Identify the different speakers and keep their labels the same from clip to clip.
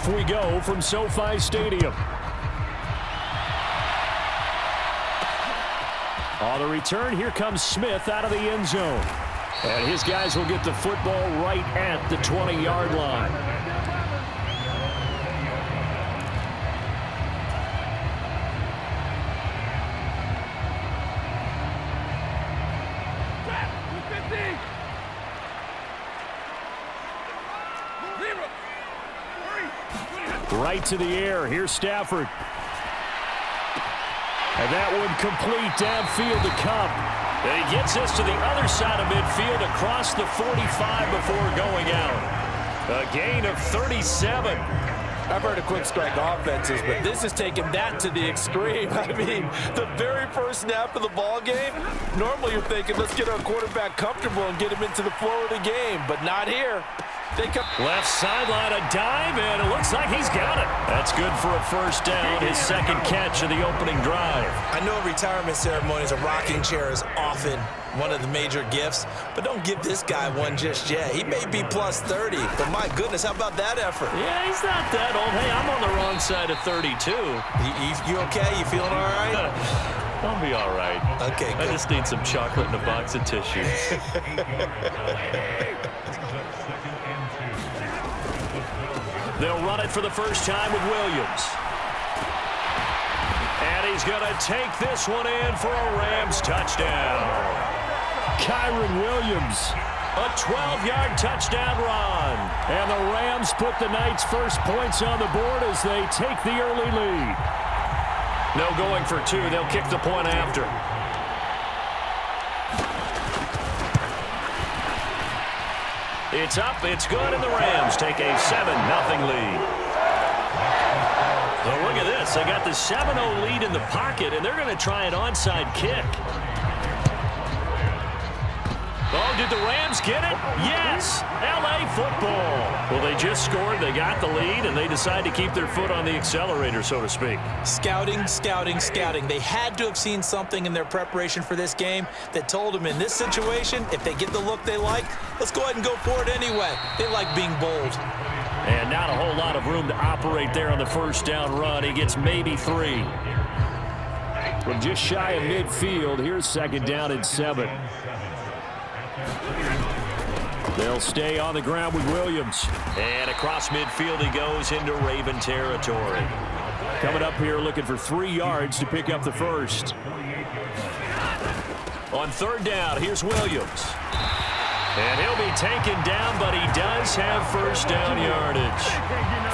Speaker 1: Off we go from SoFi Stadium. On the return, here comes Smith out of the end zone. And his guys will get the football right at the 20-yard line. Right to the air. Here's Stafford. And that one complete downfield to Kupp. And he gets us to the other side of midfield across the 45 before going out. A gain of 37.
Speaker 2: I've heard of quick strike offenses, but this is taking that to the extreme. I mean, the very first snap of the ball game, normally you're thinking, let's get our quarterback comfortable and get him into the flow of the game, but not here.
Speaker 1: Left sideline, a dive, and it looks like he's got it. That's good for a first down, his second catch of the opening drive.
Speaker 2: I know retirement ceremonies, a rocking chair is often one of the major gifts, but don't give this guy one just yet. He may be plus 30, but my goodness, how about that effort?
Speaker 1: Yeah, he's not that old. Hey, I'm on the wrong side of 32.
Speaker 2: You okay? You feeling all right?
Speaker 1: I'll be all right.
Speaker 2: Okay, good.
Speaker 1: I just need some chocolate and a box of tissue. They'll run it for the first time with Williams. And he's going to take this one in for a Rams touchdown. Kyren Williams, a 12-yard touchdown run. And the Rams put the Knights' first points on the board as they take the early lead. No going for two. They'll kick the point after. It's up, it's good, and the Rams take a 7-0 lead. Well, look at this. They got the 7-0 lead in the pocket, and they're going to try an onside kick. Oh, did the Rams get it? Yes! L.A. football. Well, they just scored, they got the lead, and they decide to keep their foot on the accelerator, so to speak.
Speaker 2: Scouting, scouting, scouting. They had to have seen something in their preparation for this game that told them in this situation, if they get the look they like, let's go ahead and go for it anyway. They like being bold.
Speaker 1: And not a whole lot of room to operate there on the first down run. He gets maybe 3. From just shy of midfield, here's second down and 7. They'll stay on the ground with Williams. And across midfield he goes into Raven territory. Coming up here looking for 3 yards to pick up the first. On third down, here's Williams. And he'll be taken down, but he does have first down yardage.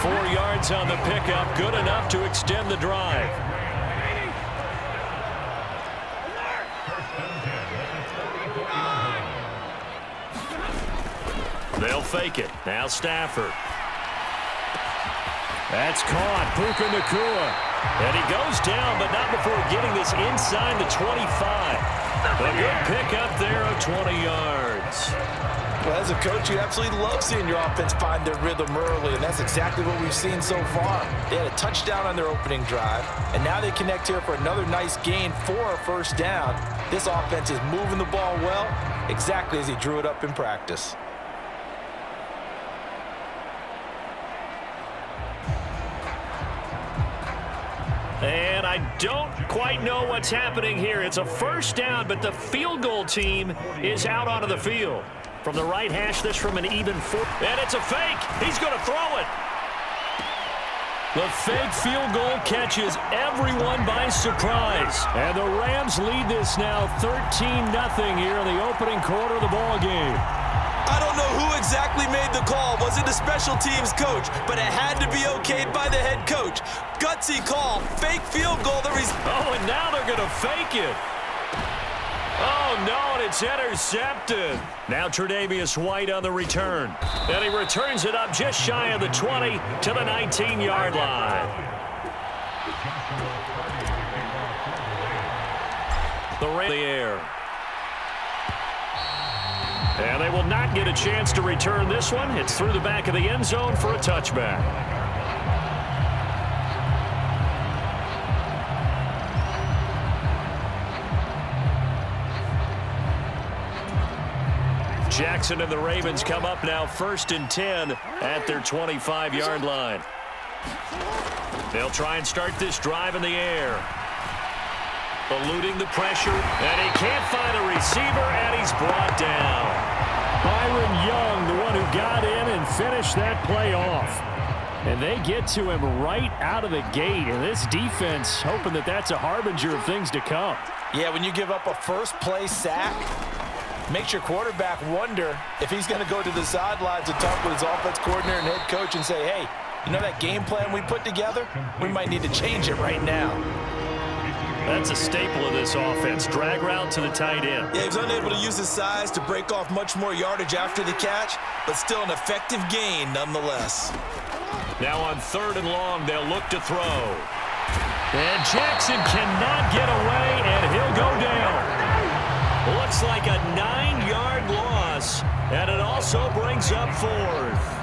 Speaker 1: 4 yards on the pickup, good enough to extend the drive. They'll fake it. Now Stafford. That's caught. Puka Nacua. And he goes down, but not before getting this inside the 25. A good pickup there of 20 yards.
Speaker 2: Well, as a coach, you absolutely love seeing your offense find their rhythm early, and that's exactly what we've seen so far. They had a touchdown on their opening drive, and now they connect here for another nice gain for a first down. This offense is moving the ball well, exactly as he drew it up in practice.
Speaker 1: And I don't quite know what's happening here. It's a first down, but the field goal team is out onto the field. From the right hash, this from an even 4. And it's a fake. He's going to throw it. The fake field goal catches everyone by surprise. And the Rams lead this now 13-0 here in the opening quarter of the ball game.
Speaker 2: I don't know who exactly made the call. Was it the special teams coach? But it had to be okayed by the head coach. Gutsy call. Fake field goal.
Speaker 1: Oh, and now they're going to fake it. Oh, no, and it's intercepted. Now Tre'Davious White on the return. And he returns it up just shy of the 20 to the 19-yard line. The air. And they will not get a chance to return this one. It's through the back of the end zone for a touchback. Jackson and the Ravens come up now 1st and 10 at their 25-yard line. They'll try and start this drive in the air. Eluding the pressure, and he can't find a receiver, and he's brought down. Byron Young, the one who got in and finished that play off. And they get to him right out of the gate, and this defense hoping that that's a harbinger of things to come.
Speaker 2: Yeah, when you give up a first-play sack, makes your quarterback wonder if he's going to go to the sidelines and talk with his offense coordinator and head coach and say, hey, you know that game plan we put together? We might need to change it right now.
Speaker 1: That's a staple of this offense. Drag route to the tight end.
Speaker 2: Yeah, he was unable to use his size to break off much more yardage after the catch, but still an effective gain nonetheless.
Speaker 1: Now on 3rd and long, they'll look to throw. And Jackson cannot get away, and he'll go down. Looks like a 9-yard loss, and it also brings up 4th.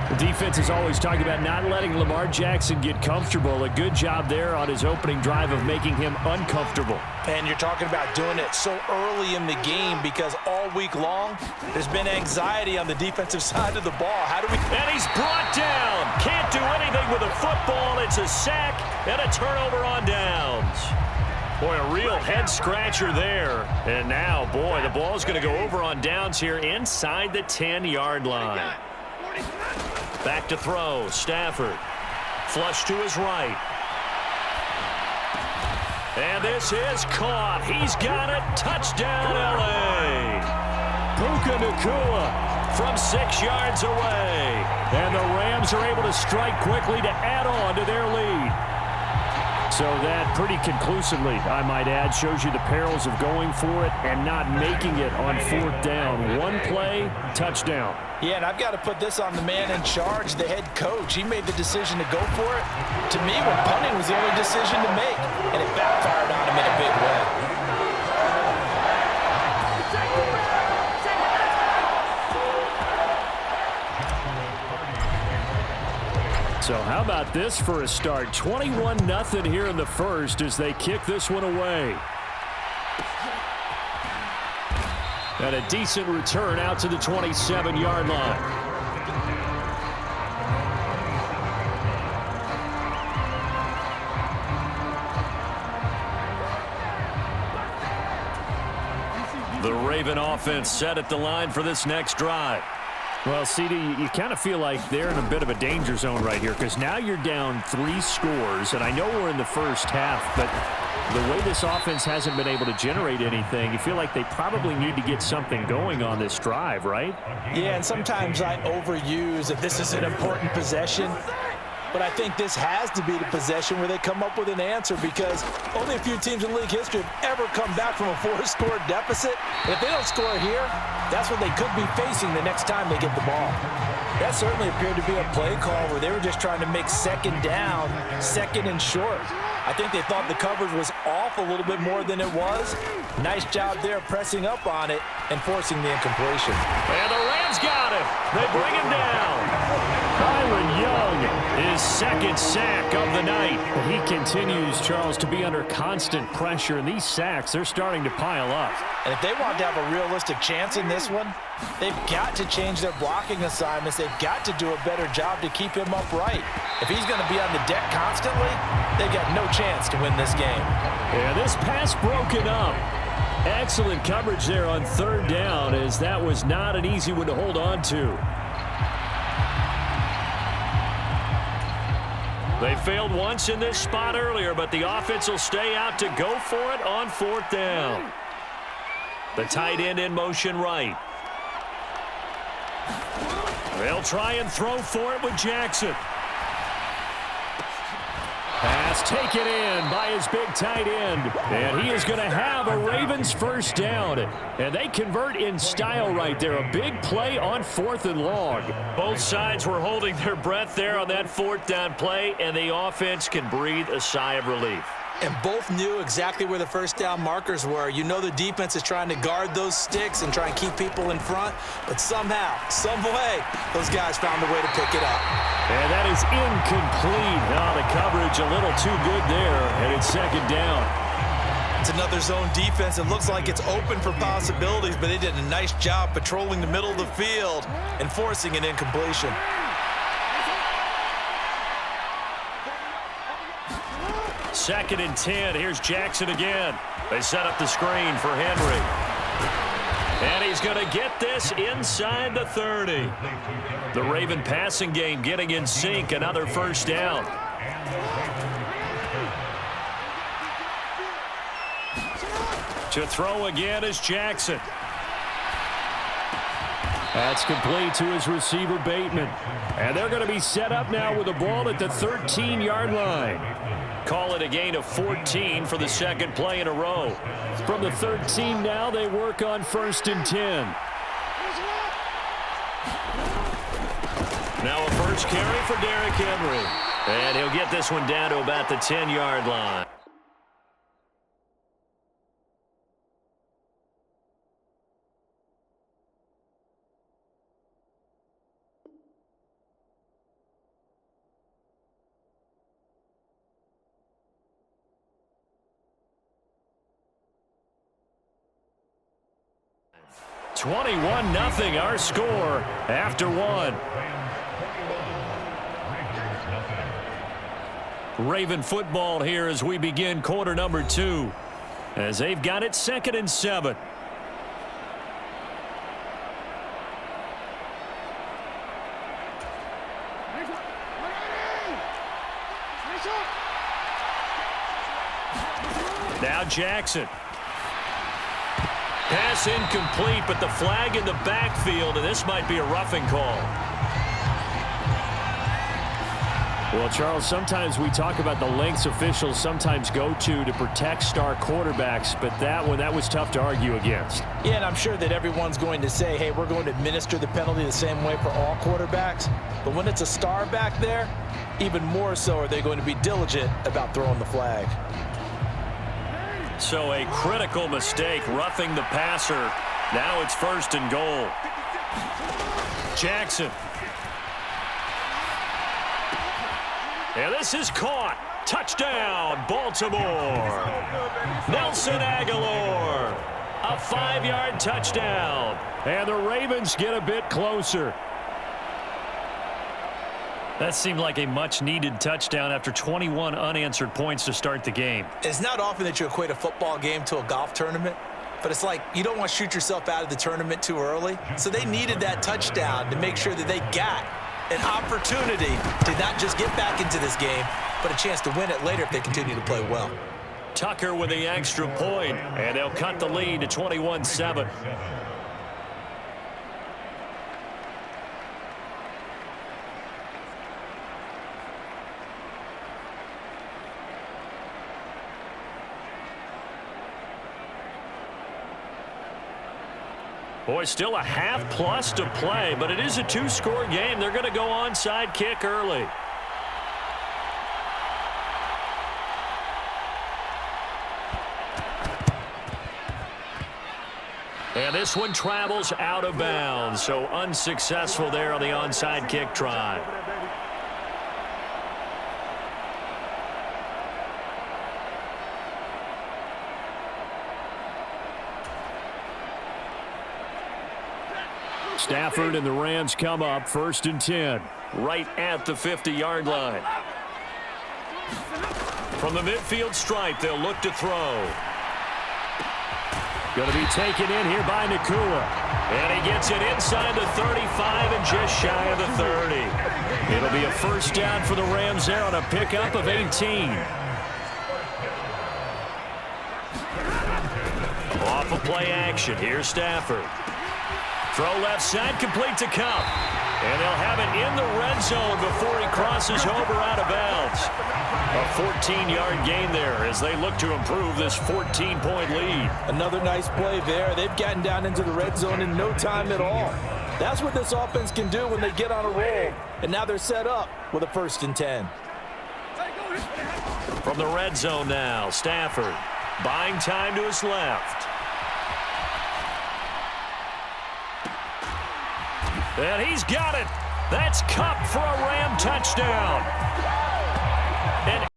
Speaker 1: The defense is always talking about not letting Lamar Jackson get comfortable. A good job there on his opening drive of making him uncomfortable.
Speaker 2: And you're talking about doing it so early in the game because all week long, there's been anxiety on the defensive side of the ball. How do we...
Speaker 1: And he's brought down. Can't do anything with a football. It's a sack and a turnover on downs. Boy, a real head-scratcher there. And now, boy, the ball's going to go over on downs here inside the 10-yard line. Back to throw. Stafford. Flush to his right. And this is caught. He's got it. Touchdown, L.A. Puka Nacua from 6 yards away. And the Rams are able to strike quickly to add on to their lead. So that pretty conclusively, I might add, shows you the perils of going for it and not making it on 4th down. One play, touchdown.
Speaker 2: Yeah, and I've got to put this on the man in charge, the head coach. He made the decision to go for it. To me, when punting was the only decision to make, and it backfired on him in a big way.
Speaker 1: So how about this for a start? 21-0 here in the first as they kick this one away. And a decent return out to the 27-yard line. The Raven offense set at the line for this next drive. Well, CD, you kind of feel like they're in a bit of a danger zone right here because now you're down 3 scores, and I know we're in the first half, but the way this offense hasn't been able to generate anything, you feel like they probably need to get something going on this drive, right?
Speaker 2: Yeah, and sometimes I overuse that this is an important possession. But I think this has to be the possession where they come up with an answer because only a few teams in league history have ever come back from a 4-score deficit. And if they don't score here, that's what they could be facing the next time they get the ball. That certainly appeared to be a play call where they were just trying to make 2nd down, 2nd and short. I think they thought the coverage was off a little bit more than it was. Nice job there pressing up on it and forcing the incompletion.
Speaker 1: And the Rams got him. They bring him down. Byron Young, his 2nd sack of the night. He continues, Charles, to be under constant pressure, and these sacks, they're starting to pile up.
Speaker 2: And if they want to have a realistic chance in this one, they've got to change their blocking assignments. They've got to do a better job to keep him upright. If he's going to be on the deck constantly, they've got no chance to win this game.
Speaker 1: Yeah, this pass broken up. Excellent coverage there on 3rd down, as that was not an easy one to hold on to. They failed once in this spot earlier, but the offense will stay out to go for it on 4th down. The tight end in motion right. They'll try and throw for it with Jackson. Pass taken in by his big tight end. And he is going to have a Ravens 1st down. And they convert in style right there. A big play on 4th and long. Both sides were holding their breath there on that 4th down play, and the offense can breathe a sigh of relief.
Speaker 2: And both knew exactly where the 1st down markers were. You know the defense is trying to guard those sticks and try and keep people in front. But somehow, some way, those guys found a way to pick it up.
Speaker 1: And that is incomplete. Oh, the coverage a little too good there, and it's 2nd down.
Speaker 2: It's another zone defense. It looks like it's open for possibilities, but they did a nice job patrolling the middle of the field and forcing an incompletion.
Speaker 1: 2nd and 10. Here's Jackson again. They set up the screen for Henry. And he's going to get this inside the 30. The Raven passing game getting in sync. Another first down. To throw again is Jackson. That's complete to his receiver, Bateman. And they're going to be set up now with the ball at the 13-yard line. Call it a gain of 14 for the second play in a row. From the 13 now, they work on 1st and 10. Now a first carry for Derrick Henry. And he'll get this one down to about the 10-yard line. (21-0) our score after one. Raven football here as we begin quarter number 2. As they've got it 2nd and 7. Now Jackson. Pass incomplete, but the flag in the backfield, and this might be a roughing call. Well, Charles, sometimes we talk about the lengths officials sometimes go to protect star quarterbacks, but that was tough to argue against.
Speaker 2: Yeah, and I'm sure that everyone's going to say, hey, we're going to administer the penalty the same way for all quarterbacks. But when it's a star back there, even more so are they going to be diligent about throwing the flag.
Speaker 1: So a critical mistake, roughing the passer. Now it's 1st and goal. Jackson. And this is caught. Touchdown, Baltimore. Nelson Aguilar. A 5-yard touchdown. And the Ravens get a bit closer. That seemed like a much-needed touchdown after 21 unanswered points to start the game.
Speaker 2: It's not often that you equate a football game to a golf tournament, but it's like you don't want to shoot yourself out of the tournament too early. So they needed that touchdown to make sure that they got an opportunity to not just get back into this game, but a chance to win it later if they continue to play well.
Speaker 1: Tucker with the extra point, and they'll cut the lead to 21-7. Boy, still a half plus to play, but it is a 2-score game. They're going to go onside kick early. And this one travels out of bounds, so unsuccessful there on the onside kick try. Stafford and the Rams come up 1st and 10. Right at the 50-yard line. From the midfield stripe, they'll look to throw. Going to be taken in here by Nakua. And he gets it inside the 35 and just shy of the 30. It'll be a first down for the Rams there on a pickup of 18. Off of play action. Here's Stafford. Throw left side, complete to Kupp. And they'll have it in the red zone before he crosses over out of bounds. A 14-yard gain there as they look to improve this 14-point lead.
Speaker 2: Another nice play there. They've gotten down into the red zone in no time at all. That's what this offense can do when they get on a roll. And now they're set up with a 1st and 10.
Speaker 1: From the red zone now, Stafford buying time to his left. And he's got it. That's Kupp for a Ram touchdown.